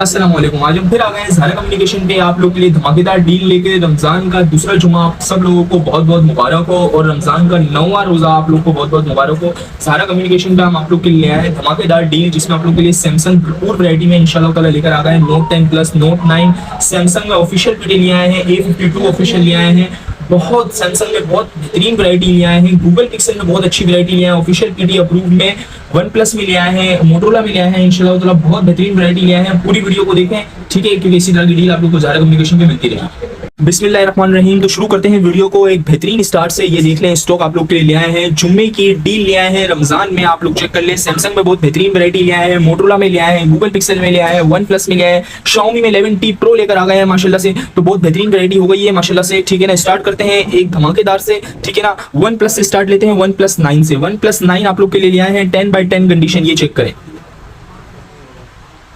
अस्सलाम वालेकुम। आज हम फिर आ गए हैं ज़ारा कम्युनिकेशन पे आप लोग के लिए धमाकेदार डील लेके। रमजान का दूसरा जुमा आप सब लोगों को बहुत बहुत मुबारक हो और रमजान का 9वां रोजा आप लोग को बहुत बहुत मुबारक हो। ज़ारा कम्युनिकेशन पे हम आप लोग के लिए ले आए हैं धमाकेदार डील, जिसमें आप लोग के लिए सैमसंग भरपूर वैरायटी में इंशाल्लाह ताला लेकर आ गए हैं। नोट 10 प्लस, नोट 9 सैमसंग में ऑफिशियल पीटी ले आए हैं, A52 ऑफिशियल ले आए हैं। बहुत सैमसंग में बहुत बेहतरीन वैरायटी ले आए हैं। गूगल पिक्सल में बहुत अच्छी वैरायटी ले आए हैं, ऑफिशियल पीटी अप्रूव में। वन प्लस में ले आए हैं, मोटोरोला में ले आए हैं। इंशाल्लाह ताला बहुत बेहतरीन वैरायटी ले आए हैं। पूरी वीडियो को देखें, ठीक है, क्योंकि इसी तरह की डील आप लोग को ज़ारा कम्युनिकेशन पे मिलती रहेगी। बिस्मिल्लाहिर्रहमानिर्रहीम। तो शुरू करते हैं वीडियो को एक बेहतरीन स्टार्ट से। ये देख लें, स्टॉक आप लोग के लिए ले आए हैं, जुम्मे की डील ले आए हैं रमजान में। आप लोग चेक कर लें, सैमसंग में बहुत बेहतरीन वैरायटी ले आए हैं, मोटोरोला में ले आए हैं, गूगल पिक्सल में ले आए हैं, वन प्लस में ले आए हैं, शाओमी में 11T प्रो लेकर आ गए हैं माशाल्लाह से। तो बहुत बेहतरीन वैरायटी हो गई है माशाल्लाह से, ठीक है ना। स्टार्ट करते हैं एक धमाकेदार से, ठीक है ना। वन प्लस से स्टार्ट लेते हैं, वन प्लस 9 से। वन प्लस 9 आप लोग के लिए ले आए हैं 10/10 कंडीशन, ये चेक करें,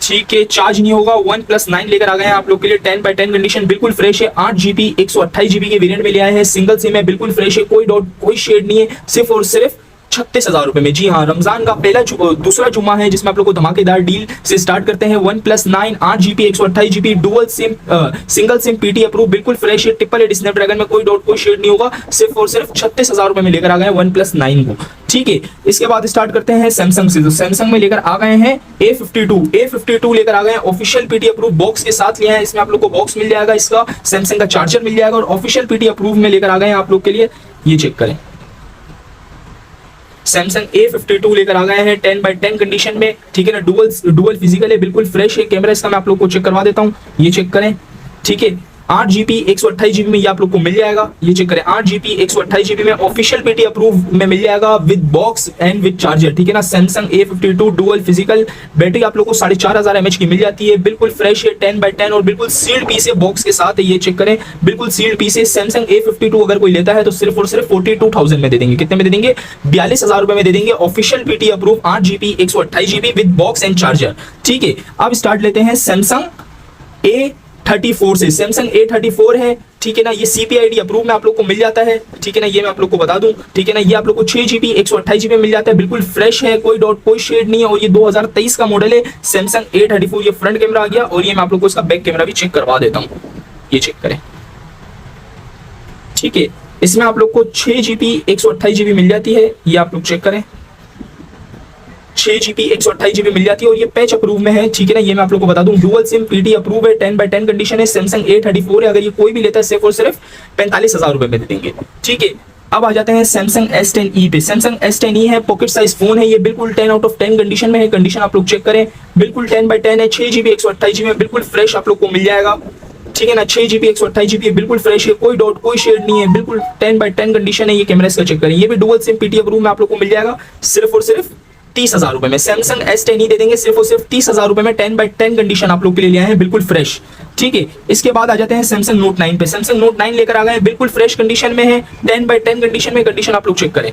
ठीक है। चार्ज नहीं होगा, वन प्लस 9 लेकर आ गए हैं आप लोग के लिए 10/10 कंडीशन, बिल्कुल फ्रेश है। 8GB 128GB के वेरिएंट में ले आए हैं, सिंगल सिम है, बिल्कुल फ्रेश है, कोई डॉट कोई शेड नहीं है, सिर्फ और सिर्फ 36,000 रुपए में। जी हाँ, रमजान का दूसरा जुम्मा है जिसमें आप लोग को धमाकेदार डील से स्टार्ट करते हैं। One plus 9 8GB 128GB dual SIM single SIM PT approve, बिल्कुल फ्रेश है, 888 स्नैपड्रैगन में, कोई डॉट कोई शेड नहीं होगा, सिर्फ और सिर्फ 36,000 रुपए में लेकर आ गए हैं वन प्लस 9 को, ठीक है। इसके बाद स्टार्ट करते हैं सैमसंग से। तो सैमसंग में लेकर आ गए हैं A52 लेकर आ गए हैं, ऑफिशियल पीटी अप्रूव बॉक्स के साथ लिया है। इसमें आप लोग को बॉक्स मिल जाएगा, इसका सैमसंग का चार्जर मिल जाएगा और ऑफिशियल पीटी अप्रूव में लेकर आ गए हैं आप लोग के लिए, ये चेक करें। सैमसंग A52 लेकर आ गए हैं 10/10 कंडीशन में, ठीक है ना। डुअल फिजिकल है, बिल्कुल फ्रेश है। कैमरा इसका मैं आप लोग को चेक करवा देता हूँ, ये चेक करें, ठीक है। 8GB 128GB में ये आप लोग को मिल जाएगा, ये चेक करें। 8GB 128GB में ऑफिशियल पीटी अप्रूव में मिल जाएगा with box and with charger, ठीक है ना। Samsung A52 dual physical, battery आप लोग को 4500 mAh की मिल जाती है, बिल्कुल फ्रेश है, 10/10 और बिल्कुल सील्ड पीस है, बॉक्स के साथ है, ये चेक करें, बिल्कुल सील्ड पीस है। सैमसंग A52 अगर कोई लेता है तो सिर्फ और सिर्फ 42,000 में दे देंगे। कितने में दे देंगे? 42,000 रुपए में दे देंगे। Official PT approve 8GB 128GB with box and charger, ठीक है। अब स्टार्ट लेते हैं सैमसंग A34 से। सैमसंग A34 है, ठीक है ना। ये CPID अप्रूव में आप लोग को मिल जाता है, ठीक है ना। ये मैं आप लोग को बता दूं, ठीक है ना। ये आप लोग को 6GB 128GB में मिल जाता है, बिल्कुल फ्रेश है, कोई डॉट कोई शेड नहीं है और ये 2023 का मॉडल है सैमसंग A34। ये फ्रंट कैमरा आ गया और ये मैं आप लोग को इसका बैक कैमरा भी चेक करवा देता हूँ, ये चेक करें, ठीक है। इसमें आप लोग को 6GB 128GB मिल जाती है, ये आप लोग चेक करें, 6GB 128GB मिल जाती है और ये पैच अप्रूव में है, ठीक है ना। ये मैं आप लोग को बता दूं, डुअल सिम पीटी अप्रूव है, 10/10 कंडीशन है, सैमसंग A34 है। अगर ये कोई भी लेता है सिर्फ और सिर्फ 45,000 रुपए में दे देंगे, ठीक है। अब आ जाते हैं सैमसंग S10e पे। सैमसंग S10e है, पॉकेट साइज फोन है, ये बिल्कुल 10/10 कंडीशन में है। कंडीशन आप लोग चेक करें, बिल्कुल 10/10 है, 6GB 128GB में बिल्कुल फ्रेश आप लोग को मिल जाएगा, ठीक है ना। 6GB 128GB बिल्कुल फ्रेश है, कोई डॉट कोई शेड नहीं है, बिल्कुल 10/10 कंडीशन है। ये कैमरा इसका चेक करें, ये भी डुअल सिम पीटी अप्रूव में आप लोग को मिल जाएगा सिर्फ और सिर्फ 30,000 रुपए में। सैमसंग S10e दे देंगे सिर्फ और सिर्फ 30,000 रुपए में, 10/10 कंडीशन आप लोग के लिए ले आए हैं, बिल्कुल फ्रेश, ठीक है। इसके बाद आ जाते हैं सैमसंग नोट 9 पे। सैमसंग नोट 9 लेकर आ गए हैं, बिल्कुल फ्रेश कंडीशन में है, 10/10 कंडीशन में। कंडीशन आप लोग चेक करें,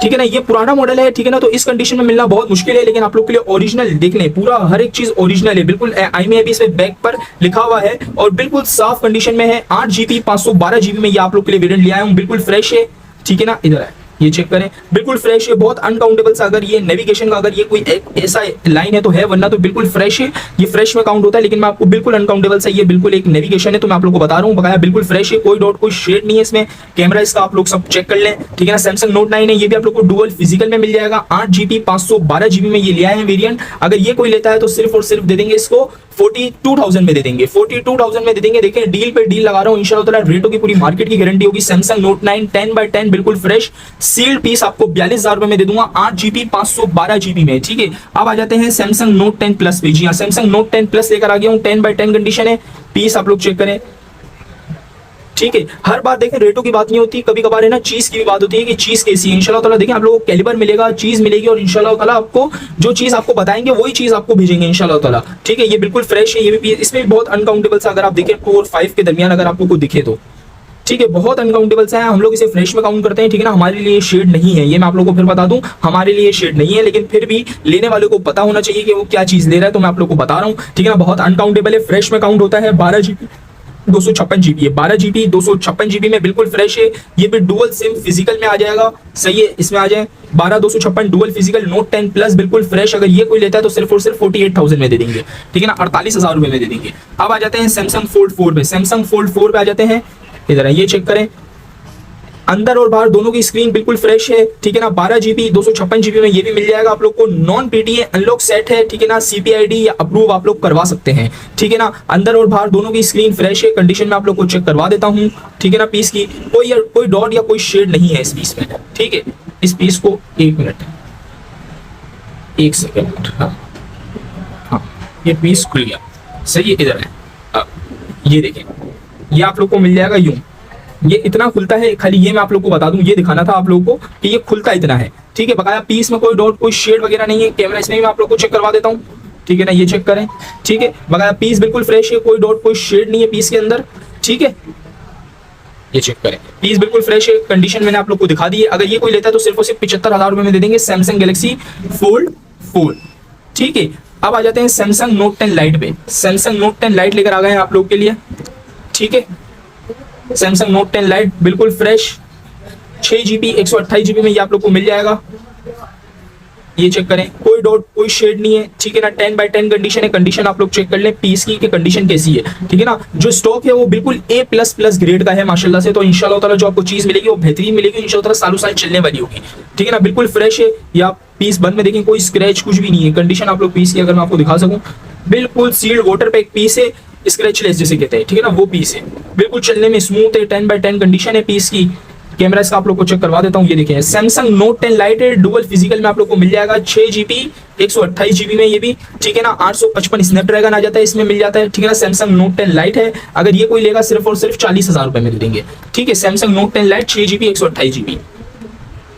ठीक है ना। ये पुराना मॉडल है, ठीक है ना, तो इस कंडीशन में मिलना बहुत मुश्किल है, लेकिन आप लोग के लिए ओरिजिनल देख लें, पूरा हर एक चीज ओरिजिनल है, बिल्कुल IMEI भी इसमें बैक पर लिखा हुआ है और बिल्कुल साफ कंडीशन में है। 8GB 512GB में ये आप लोग के लिए वेरिएंट ले आया हूं, बिल्कुल फ्रेश है, ठीक है ना। इधर है, ये चेक करें, बिल्कुल फ्रेश है, बहुत अनकाउंटेबल सा अगर ये नेविगेशन का अगर ये कोई ऐसा लाइन है तो है, वरना तो बिल्कुल फ्रेश है। ये फ्रेश में काउंट होता है, लेकिन मैं आपको बिल्कुल अनकाउंटेबल सा ये बिल्कुल एक नेविगेशन है, तो मैं आप लोगों को बता रहा हूँ, बकाया बिल्कुल फ्रेश है, कोई डॉट कोई शेड नहीं है इसमें। कैमरा इसका आप लोग सब चेक कर लें, ठीक है ना। सैमसंग नोट 9 है, ये भी आप लोग को डुअल फिजिकल में मिल जाएगा। 8GB 512GB में ये ले आए हैं वेरिएंट। अगर ये कोई लेता है तो सिर्फ और सिर्फ दे देंगे इसको 42,000 में दे देंगे, 42,000 में दे देंगे। देखिए डील पे डील लगा रहा हूँ, इंशाल्लाह ताला रेटों की पूरी मार्केट की गारंटी होगी। सैमसंग नोट 9 10/10 बिल्कुल फ्रेश सील्ड पीस आपको 42,000 रुपए में दे दूंगा, 8GB 512GB में, ठीक है। अब आ जाते हैं सैमसंग नोट 10 प्लस पे। जी हाँ, सैमसंग नोट 10 प्लस लेकर आ गया हूँ, 10/10 कंडीशन है, पीस आप लोग चेक करें, ठीक है। हर बार देखें रेटों की बात नहीं होती, कभी कभार है ना चीज की भी बात होती है कि चीज कैसी है। इंशाल्लाह ताला देखें आप लोगों को कैलिबर मिलेगा, चीज मिलेगी और इंशाल्लाह ताला आपको जो चीज आपको बताएंगे वही चीज आपको भेजेंगे इंशाल्लाह ताला, ठीक है। ये बिल्कुल फ्रेश है, ये भी इसमें भी बहुत अनकाउंटेबल सा अगर आप देखें 2 और 5 के दरमियान अगर आपको दिखे तो, ठीक है, बहुत अनकाउंटेबल सा है। हम लोग इसे फ्रेश में काउंट करते हैं, ठीक है ना। हमारे लिए शेड नहीं है, ये मैं आप लोगों को फिर बता दूं, हमारे लिए शेड नहीं है, लेकिन फिर भी लेने वाले को पता होना चाहिए कि वो क्या चीज ले रहा है, तो मैं आप लोग को बता रहा हूँ, ठीक है ना। बहुत अनकाउंटेबल है, फ्रेश में काउंट होता है। 12GB 256 जीबी है, 12 जीबी 256 जीबी में बिल्कुल फ्रेश है। ये भी डुअल सिम फिजिकल में आ जाएगा, सही है, इसमें आ जाए 12 256 डुअल फिजिकल नोट 10 प्लस बिल्कुल फ्रेश। अगर ये कोई लेता है तो सिर्फ और सिर्फ 48,000 में दे देंगे, ठीक है ना, 48,000 रुपए में दे देंगे। अब आ जाते हैं सैमसंग फोल्ड 4 पे, सैमसंग फोल्ड 4 पे आ जाते हैं, इधर ये चेक करें, अंदर और बाहर दोनों की स्क्रीन बिल्कुल फ्रेश है, ठीक है ना, 12 जीबी 256 जीबी में ये भी मिल जाएगा आप लोग को। नॉन पीटीए अनलॉक सेट है, ठीक है ना, सीपीआईडी या अप्रूव आप लोग करवा सकते हैं, ठीक है ना, अंदर और बाहर दोनों की स्क्रीन फ्रेश है, कंडीशन में आप लोग को चेक करवा देता हूँ, ठीक है ना। पीस की कोई डॉट या कोई शेड नहीं है इस पीस में, ठीक है। इस पीस को 1 मिनट 1 सेकेंड, हाँ ये पीस खुल गया, सही है, इधर है। अब ये देखें, ये आप लोग को मिल जाएगा यूं, ये इतना खुलता है, खाली ये मैं आप लोगों को बता दूं, ये दिखाना था आप लोगों को कि ये खुलता इतना है, ठीक है। बकाया पीस में कोई डॉट कोई शेड वगैरह नहीं है, कैमरा इसमें भी मैं आप लोगों को चेक करवा देता हूं, ठीक है ना, ये चेक करें, ठीक है। बकाया पीस बिल्कुल फ्रेश है, कोई डॉट कोई शेड नहीं है पीस के अंदर, ठीक है, ये चेक करें, पीस बिल्कुल फ्रेश है, कंडीशन मैंने आप लोग को दिखा दी है। अगर ये कोई लेता है तो सिर्फ और सिर्फ 75,000 रुपए में दे देंगे सैमसंग गैलेक्सी फोल्ड 4, ठीक है। अब आ जाते हैं सैमसंग नोट 10 लाइट पे, सैमसंग नोट 10 लाइट लेकर आ गए हैं आप लोग के लिए, ठीक है। सैमसंग नोट 10 लाइट बिल्कुल फ्रेश 6 जीबी 128 जीबी में ये आप लोग को मिल जाएगा, ये चेक करें, कोई डॉट कोई शेड नहीं है, ठीक है ना, 10/10 कंडीशन है। कंडीशन आप लोग चेक कर लें पीस की कंडीशन कैसी है, ठीक है ना। जो स्टॉक है वो बिल्कुल A++ ग्रेड का है माशाल्लाह से, तो इंशाल्लाह ताला जो आपको चीज मिलेगी वो बेहतरीन मिलेगी, इंशाल्लाह ताला सालों साल चलने वाली होगी, ठीक है ना, बिल्कुल फ्रेश है। या पीस बंद में देखें, कोई स्क्रैच कुछ भी नहीं है, कंडीशन आप लोग पीस की अगर मैं आपको दिखा सकूं, बिल्कुल सील्ड वाटर पे एक पीस है, स्क्रैचलेस जिसे कहते हैं, ठीक है ना, वो पीस है, बिल्कुल चलने में स्मूथ है, 10/10 कंडीशन है पीस की। कैमरा इसका आप लोग को चेक करवा देता हूँ, ये देखिए सैमसंग नोट 10 लाइट है, डुअल फिजिकल में आप लोग को मिल जाएगा 6 जीबी 128 जीबी में ये भी, ठीक है ना, 855 स्नैपड्रैगन आ जाता है इसमें मिल जाता है, ठीक है ना। सैमसंग नोट 10 लाइट है, अगर ये कोई लेगा सिर्फ और सिर्फ 40,000 रुपए में दे देंगे, ठीक है। Samsung note 10 light 6 GB 128 GB.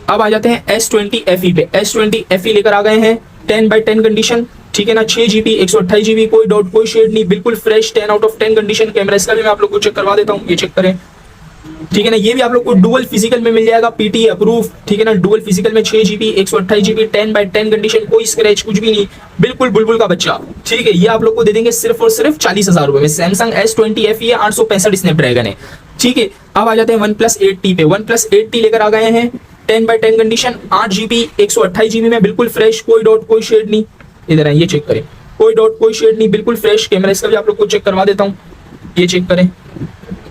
अब आ जाते हैं S20 FE पे, S20 FE लेकर आ गए हैं 10/10 कंडीशन, ठीक है ना, 6 जीबी 128 जीबी, कोई डॉट कोई शेड नहीं, बिल्कुल fresh 10 out of 10 condition. Camera इसका भी मैं आप लोग को चेक करवा देता हूँ, ये चेक करें, ठीक है ना। ये भी आप लोग को डुअल फिजिकल में मिल जाएगा, पीटी अप्रूव, ठीक है ना, डुअल फिजिकल में 6 जीबी 128 जीबी 10/10 कंडीशन, कोई स्क्रैच कुछ भी नहीं, बिल्कुल बुलबुल का बच्चा, ठीक है। ये आप लोग को दे देंगे सिर्फ और सिर्फ 40,000 रुपए में। सैमसंग S20 FE 865 स्नैपड्रैगन है, ठीक है। अब आ जाते हैं OnePlus 8T पे, OnePlus 8T लेकर आ गए हैं 10/10 कंडीशन, 8 जीबी 128 जीबी में, बिल्कुल फ्रेश, कोई डॉट कोई शेड नहीं, इधर है ये चेक करें, कोई डॉट कोई शेड नहीं, बिल्कुल फ्रेश। कैमरा इसका भी आप लोग को चेक करवा देता हूँ, ये चेक करें,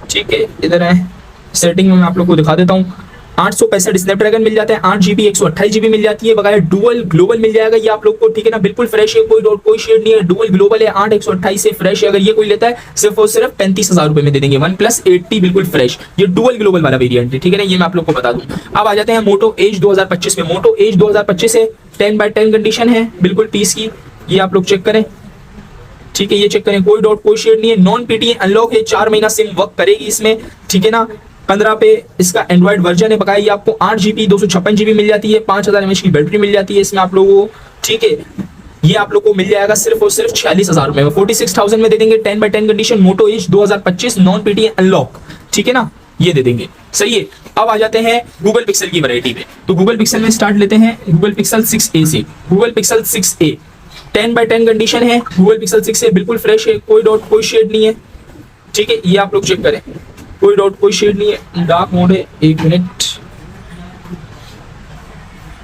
ठीक है, इधर है सेटिंग में मैं आप लोग को दिखा देता हूँ। 865 स्नैपड्रैगन मिल जाता है, 8 जीबी 128 जीबी मिल जाती है, बगैर डुअल ग्लोबल मिल जाएगा ये आप लोग को, ठीक है ना, बिल्कुल फ्रेश है, कोई डॉट कोई शेड नहीं है, डुअल ग्लोबल है, 8 128 से फ्रेश है। अगर ये कोई लेता है सिर्फ और सिर्फ 35,000 रुपए में दे देंगे। OnePlus 8T बिल्कुल फ्रेश, ये डुअल ग्लोबल वाला वेरिएंट है, ठीक है ना, ये मैं आप लोग को बता दूं। अब आ जाते हैं मोटो एज 2025 में, मोटो एज 2025 है, 10/10 कंडीशन है, बिल्कुल पीस की, ये आप लोग चेक करें, ठीक है, ये चेक करें, कोई डॉट कोई शेड नहीं है, नॉन पीटीए अनलॉक है, 4 महीना सिम वर्क करेगी इसमें, ठीक है ना। 15 पे इसका एंड्रॉइड वर्जन है, बकाया ये आपको 8 जीबी 256 जीबी मिल जाती है, 5000 mAh की बैटरी मिल जाती है इसमें आप लोगों को, ठीक है। ये आप लोग को मिल जाएगा सिर्फ और सिर्फ 46,000 रुपए में, 46,000 में दे देंगे 10/10 condition, Moto Edge 2025 non PTA unlock, ठीक है ना, ये दे देंगे, सही है। अब आ जाते हैं गूगल पिक्सल की वैरायटी पे, तो गूगल पिक्सल में स्टार्ट लेते हैं गूगल पिक्सल 6a से। गूगल पिक्सल 6a 10/10 कंडीशन है, गूगल पिक्सल 6a बिल्कुल फ्रेश है, कोई डॉट कोई शेड नहीं है, ठीक है, ये आप लोग चेक करें, कोई डॉट कोई शेड नहीं है, डार्क मोड है। 1 मिनट,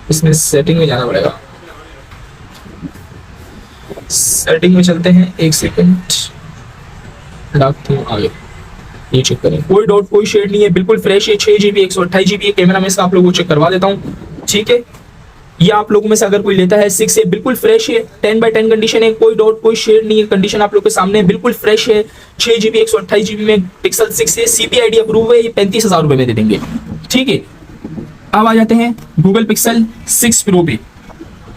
इसमें सेटिंग में जाना पड़ेगा, सेटिंग में चलते हैं, 1 सेकंड, डार्क थीम आ गया, ये चेक करें, कोई डॉट कोई शेड नहीं है, बिल्कुल फ्रेश है, 6 जीबी 128 जीबी है। कैमरा में इसका आप लोगों को चेक करवा देता हूँ, ठीक है। ये आप लोगों में से अगर कोई लेता है 6 है, बिल्कुल फ्रेश है, 10/10 कंडीशन है, कोई डॉट कोई शेड नहीं है, कंडीशन आप लोग के सामने बिल्कुल फ्रेश है, 6 जीबी 128 जीबी में पिक्सल 6 है, सीपीआईडी अप्रूव है, ये 35,000 रुपए में दे देंगे, ठीक है। अब आ जाते हैं गूगल पिक्सल 6 प्रो पे,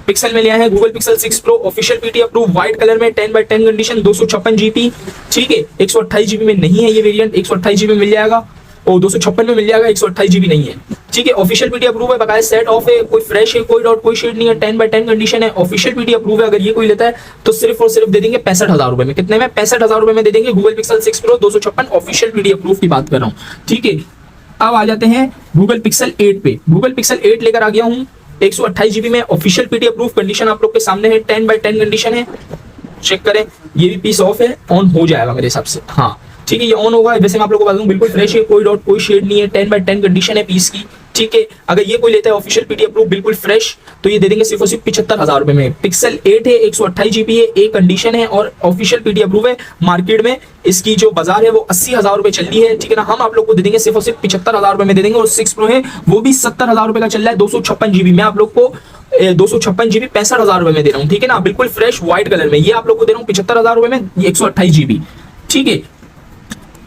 पिक्सल में लिया है Google pixel 6 pro, official PT approve, white colour में, 10/10 कंडीशन, 256 जीबी, ठीक है। 128 जीबी में नहीं है ये वेरिएंट, 128 जीबी में मिल जाएगा, और 256 में मिल जाएगा, 128 जीबी नहीं है, ठीक है। ऑफिशियल पीटी अप्रूव है, बकाया सेट ऑफ है, कोई फ्रेश है, कोई डॉट कोई शेड नहीं है, 10/10 कंडीशन है, ऑफिशियल पीटी अप्रूव है। अगर ये कोई लेता है तो सिर्फ और सिर्फ दे देंगे 65,000 रुपए में, कितने में, 65,000 रुपए में दे देंगे Google pixel 6 pro 256, official PT approve की बात कर रहा हूँ, ठीक है। अब आ जाते हैं गूगल पिक्सल 8 पे, गूगल पिक्सल 8 लेकर आ गया हूँ 128 जीबी में, ऑफिशियल पीटी अप्रूव, कंडीशन आप लोग के सामने है, 10/10 कंडीशन है, चेक करें, ये भी पीस ऑफ है, ऑन हो जाएगा मेरे हिसाब से, हाँ ठीक है, ये ऑन होगा। वैसे मैं आप लोगों को बता दूं बिल्कुल फ्रेश है, कोई डॉट कोई शेड नहीं है, 10/10 कंडीशन है पीस की। ठीक है, अगर ये कोई लेता है ऑफिशियल पीटी अप्रूव बिल्कुल फ्रेश, तो ये दे देंगे सिर्फ और सिर्फ 75,000 रुपए में। पिक्सल 8 है, 128 जीबी है, एक कंडीशन है और ऑफिशियल पीटी अप्रूव है। मार्केट में इसकी जो बाजार है वो 80,000 रुपए चल रही है। ठीक है ना, हम आप लोग को दे देंगे सिर्फ और सिर्फ 75,000 रुपए में दे देंगे। और 6 प्रो है वो भी 70,000 रुपए का चल रहा है, 256 जीबी। मैं आप लोग को 256 जीबी 65,000 रुपए में दे रहा हूँ। ठीक है ना, बिल्कुल फ्रेश व्हाइट कलर में, ये आप लोग को दे रहा हूँ 75,000 रुपए में, 128 जीबी। ठीक है,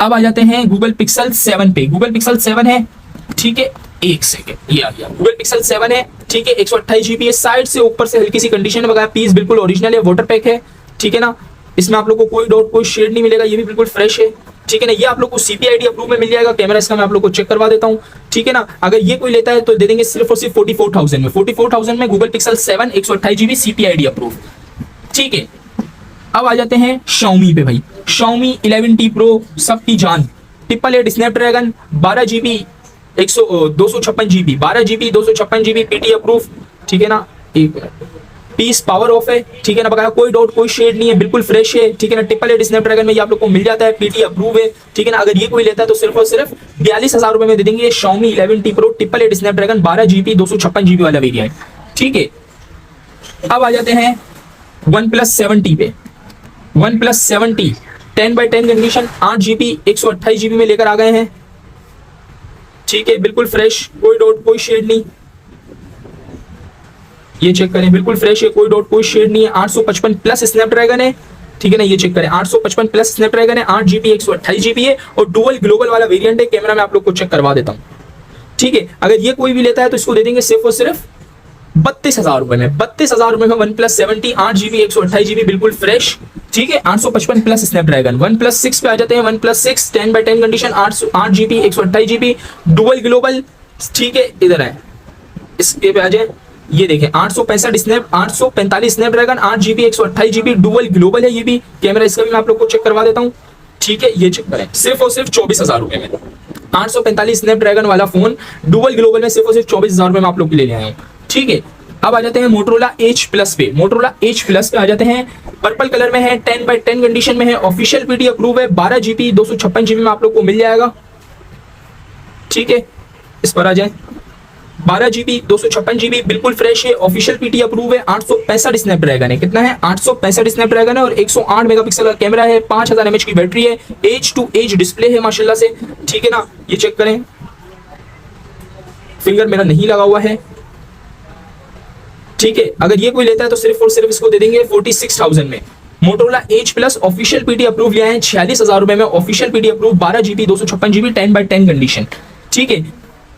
अब आ जाते हैं गूगल पिक्सल 7 पे। गूगल पिक्सल 7 है, ठीक है, एक सेकेंड, ये आ गया गूगल पिक्सल 7 है। ठीक है, 128 जीबी है, साइड से ऊपर से हल्की सी कंडीशन है, बगैर पीस बिल्कुल ओरिजिनल है, वाटर पैक है। ठीक है ना, इसमें आप लोग को कोई डॉट कोई शेड नहीं मिलेगा, ये भी बिल्कुल फ्रेश है। ठीक है ना, ये आप लोग को CPID अप्रूव में मिल जाएगा। कैमरा इसका मैं आप लोग को चेक करवा देता हूँ। ठीक है ना, अगर ये कोई लेता है तो दे देंगे सिर्फ और सिर्फ 44,000 में। 44,000 में Google pixel 7 128 GB CPID approve. ठीक है, अब आ जाते हैं Xiaomi पे भाई। Xiaomi 11T Pro सबकी जान, 888 Snapdragon 12 GB 256 GB, 12 GB 256 GB PT approve. ठीक है ना, एक मिनट, पीस पावर ऑफ है। ठीक है ना, बकाया कोई डॉट कोई शेड नहीं है, बिल्कुल फ्रेश है। ठीक है ना, 888 स्नैपड्रैगन में ये आप लोग को मिल जाता है, पीटी अप्रूव है। ठीक है ना, अगर ये कोई लेता है तो सिर्फ और सिर्फ 42,000 रुपए में दे देंगे Xiaomi 11T Pro 888 Snapdragon 12 GB 256 GB वाला वेरिएंट। ठीक है, अब आ जाते हैं OnePlus 7T पे। OnePlus 7T 10/10 condition, 8 GB 128 GB में लेकर आ गए हैं। ठीक है, बिल्कुल फ्रेश, कोई डॉट कोई शेड नहीं, ये चेक करें, बिल्कुल फ्रेश है, कोई डॉट कोई शेड नहीं है। 855 प्लस स्नैपड्रैगन है। ठीक है ना, ये चेक करें, 855 प्लस स्नैपड्रैगन है, 8 जीबी 128 जीबी है और डुअल ग्लोबल वाला वेरिएंट है। कैमरा में आप लोग को चेक करवा देता हूँ। ठीक है, अगर ये कोई भी लेता है तो इसको दे देंगे सिर्फ और सिर्फ 32,000 रुपए में। 32,000 रुपए में OnePlus 7T 8 जीबी 128 जीबी बिल्कुल फ्रेश। ठीक है, 855 प्लस स्नैपड्रैगन। OnePlus 6 पे आ जाते हैं। OnePlus 6 10/10 condition, 8 GB 128 GB dual global. ठीक है, इधर है, इसके पे आ जाए, ये देखें 845 Snapdragon, 8 GB 128 GB dual global है। ये भी कैमरा इसका भी मैं आप लोग को चेक करवा देता हूँ। ठीक है, ये चेक करें, सिर्फ और सिर्फ 24,000 रुपए में 845 स्नैपड्रैगन वाला फोन डुअल ग्लोबल में सिर्फ और सिर्फ 24,000 रुपए में आप लोग के लिए ले आया हूँ। ठीक है, अब आ जाते हैं Motorola H Plus पे। Motorola H Plus पे आ जाते हैं, पर्पल कलर में है, 10/10 कंडीशन में है, ऑफिशियल पीटी अप्रूव है, 12 जीबी 256 जीबी में आप लोग को मिल जाएगा। ठीक है, इस पर आ जाए, 12 जीबी 256 जीबी बिल्कुल फ्रेश है, ऑफिशियल पीटी अप्रूव है, 865 स्नैपड्रैगन है। कितना है? 865 स्नैपड्रैगन है और 108 मेगापिक्सल का कैमरा है, 5000 mAh की बैटरी है, एज टू एज डिस्प्ले है माशाल्लाह से। ठीक है ना, ये चेक करें, फिंगर मेरा नहीं लगा हुआ है। ठीक है, अगर ये कोई लेता है तो सिर्फ और सिर्फ इसको दे देंगे 46,000 में। Motorola H Plus official PT approve लिया है 46,000 रुपए में, official PT approve, 12 GB 256 GB 10/10 condition. ठीक है,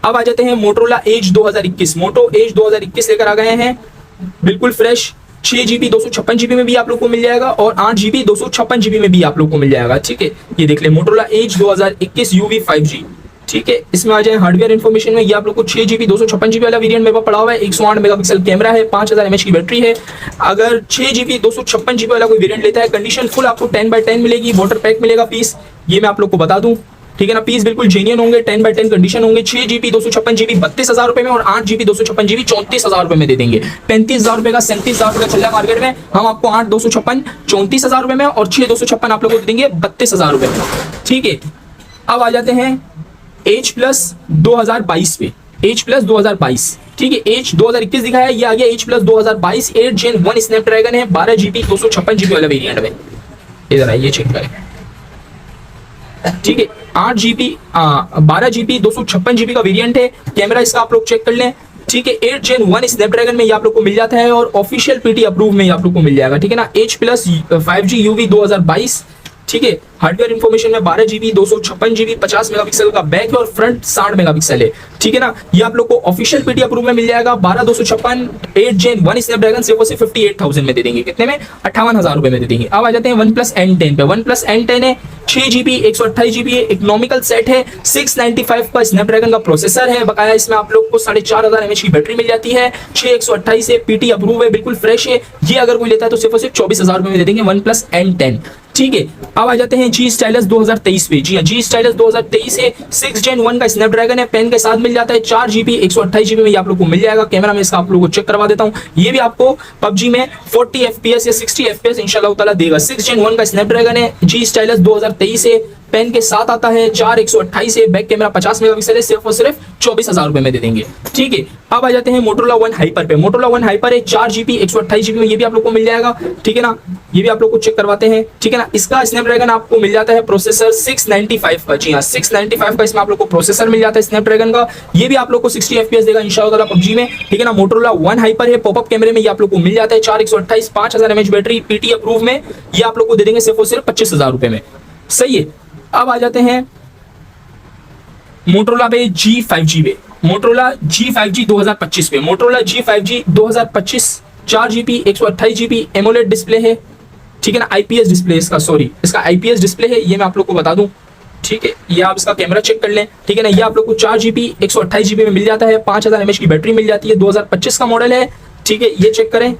अब आ जाते हैं Motorola Edge 2021। Moto Edge 2021 लेकर आ गए हैं, बिल्कुल फ्रेश, 6 जीबी 256 जीबी में भी आप लोग को मिल जाएगा और 8 जीबी 256 जीबी में भी आप लोग को मिल जाएगा। ठीक है, ये देख ले Motorola Edge 2021 UV 5G। ठीक है, इसमें आ जाए हार्डवेयर इन्फॉर्मेशन में, ये आप लोग को 6 जीबी 256 जीबी वाला वेरिएंट मेरे पास पड़ा हुआ है, 108 मेगापिक्सल कैमरा है, 5000 mAh की बैटरी है। अगर 6 जीबी 256 जीबी वाला कोई वेरिएंट लेता है, कंडीशन फुल आपको 10/10 मिलेगी, वाटर पैक मिलेगा पीस, ये मैं आप लोग को बता दूं। ठीक है ना, पीस बिल्कुल जेन्युइन होंगे, 10/10 कंडीशन होंगे। 6 जीबी 256 जीबी 32,000 रुपए में और 8 जीबी 256 जीबी 34,000 रुपए में दे देंगे। 35,000 रुपए का 37,000 रुपए का चल रहा है मार्केट में, हम आपको 8 256 34,000 रुपए में और 6 256 आप लोग को दे देंगे 32,000 रुपए में। ठीक है, अब आ जाते हैं H Plus 2022 पे। H Plus 2022, ठीक है, H 2021 दिखाया है, ये आ गया H Plus 2022 8 Gen 1 स्नैपड्रैगन है, 12 जीबी 256 जीबी वाला वेरिएंट में। इधर आइए चेक करें। ठीक है, 8 जीबी 12 जीबी 256 जीबी का वेरिएंट है, कैमरा इसका आप लोग चेक कर लें। ठीक है, 8 Gen 1 स्नैपड्रैगन में ये आप लोग को मिल जाता है और ऑफिशियल पीटी अप्रूव में ये आप लोग को मिल जाएगा। ठीक है ना, H Plus 5G UV 2022। ठीक है, हार्डवेयर इंफॉर्मेशन में 12 जीबी 256 जीबी 50 मेगापिक्सल का बैक है और फ्रंट 60 मेगापिक्सल है। ठीक है ना, ये आप लोग को ऑफिशियल पीटी अप्रूव में मिल जाएगा, 12 256 8 Gen 1 स्नैपड्रैगन से वो सिर्फ 58,000 में दे देंगे। कितने में? 58,000 रुपए में दे देंगे। अब आ जाते हैं OnePlus N10 पे। OnePlus N10 है, 6 जीबी 128 जीबी है, इकोनॉमिकल सेट है, 695 का स्नैपड्रैगन का प्रोसेसर है, बकाया इसमें आप लोग को 4500 mAh की बैटरी मिल जाती है, 6 128 है, पीटी अप्रूव है, बिल्कुल फ्रेश है। ये अगर कोई लेता है तो सिर्फ 24,000 रुपए में दे देंगे OnePlus N10। ठीक है, अब आ जाते हैं G Stylus 2023 पे। जी हाँ, G Stylus 2023 है, 6 Gen 1 का स्नैपड्रैगन है, पेन के साथ मिल जाता है, 4 जीबी 128 जीबी में ये आप लोग को मिल जाएगा। कैमरा में इसका आप लोगों को चेक करवा देता हूँ, ये भी आपको PUBG में 40 FPS या 60 FPS इंशाल्लाह ताला देगा। 6 Gen 1 का स्नैपड्रैगन है, G Stylus 2023 है, पेन के साथ आता है, 4128 है, बैक कैमरा 50 मेगापिक्सल है, सिर्फ और सिर्फ 24,000 रुपए में दे देंगे। ठीक है, अब आ जाते हैं मोटोरोला वन हाइपर पे। मोटोरोला वन हाइपर है 4GB 128GB में, ये भी आप लोग को मिल जाएगा। ठीक है ना, ये भी आप लोग को चेक करवाते हैं। ठीक है ना, इसका स्नैपड्रैगन आपको मिल जाता है प्रोसेसर 695 का। जी हाँ, 695 का इसमें आप लोग को प्रोसेसर मिल जाता है स्नैपड्रैगन का। ये भी आप लोग को 60 FPS देगा इंशाअल्लाह पबजी में। ठीक है ना, मोटोरोला वन हाइपर है, पॉपअप कैमरे में ये आप लोग को मिल जाता है 4128, 5000 mAh बैटरी, PT अप्रूव में ये आप लोग को दे देंगे सिर्फ और सिर्फ 25,000 रुपए में। सही है, अब आ जाते हैं मोटोरोला पे G5G पे। मोटोरोला G5G 2025 पे। Motorola G5G 2025 4GB 128GB AMOLED display है। ठीक है ना, IPS डिस्प्ले इसका, सॉरी इसका IPS डिस्प्ले है, ये मैं आप लोग को बता दूं। ठीक है, ये आप इसका कैमरा चेक कर लें। ठीक है ना, ये आप लोग को 4GB 128GB में मिल जाता है, 5000 mAh की बैटरी मिल जाती है, 2025 का मॉडल है। ठीक है, ये चेक करें।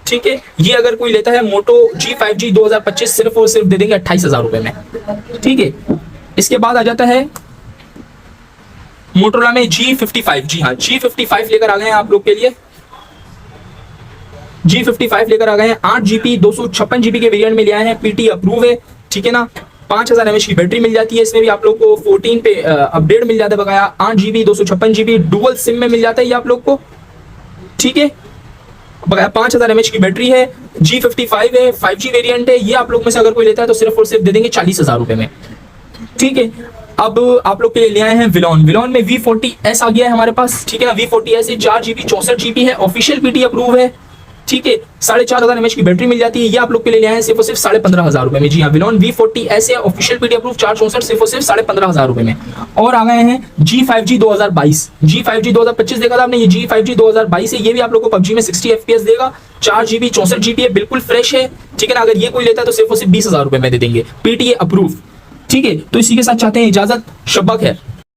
ठीक है, ये अगर कोई लेता है मोटो G5G 2025 सिर्फ और सिर्फ दे देंगे 28,000 रुपए में। ठीक है, इसके बाद आ जाता है मोटोरोला में G55। जी हाँ, G55 लेकर आ गए हैं आप लोग के लिए। G55 लेकर आ गए हैं, 8GB 256GB के वेरिएंट में ले आए हैं, PT अप्रूव है। ठीक है ना, 5000 mAh की बैटरी मिल जाती है, इसमें भी आप लोग को 14 पे अपडेट मिल जाता है बकाया। 8GB 256GB डुअल सिम में मिल जाता है ये आप लोग को। ठीक है, 5000 mAh की बैटरी है, G55 है, 5G वेरिएंट है। ये आप लोग में से अगर कोई लेता है तो सिर्फ और सिर्फ दे देंगे 40,000 रुपए में। ठीक है, अब आप लोग के लिए ले आए हैं विलॉन। विलॉन में V40S आ गया है हमारे पास। ठीक है ना, V40S 4GB 64GB है, ऑफिशियल PT अप्रूव है। ठीक है, 4500 mAh की बैटरी मिल जाती है, ये आप लोग के लिए ले आए हैं सिर्फ और सिर्फ 15,500 रुपए में। जी हाँ, विलॉन V40S है, ऑफिशियल PT अप्रूव 464 सिर्फ और सिर्फ 15,500 रुपए में। और आ गए हैं G5G 2022। G5G 2025 देखा था आपने, ये G5G 2022 है, ये भी आप लोग को PUBG में 60 FPS देगा, 4GB 64GB है, बिल्कुल फ्रेश है। ठीक है ना, अगर ये कोई लेता है तो सिर्फ और सिर्फ 20,000 रुपए में दे देंगे, PTA अप्रूव। ठीक है, तो इसी के साथ चाहते हैं इजाजत, शब्बा खैर।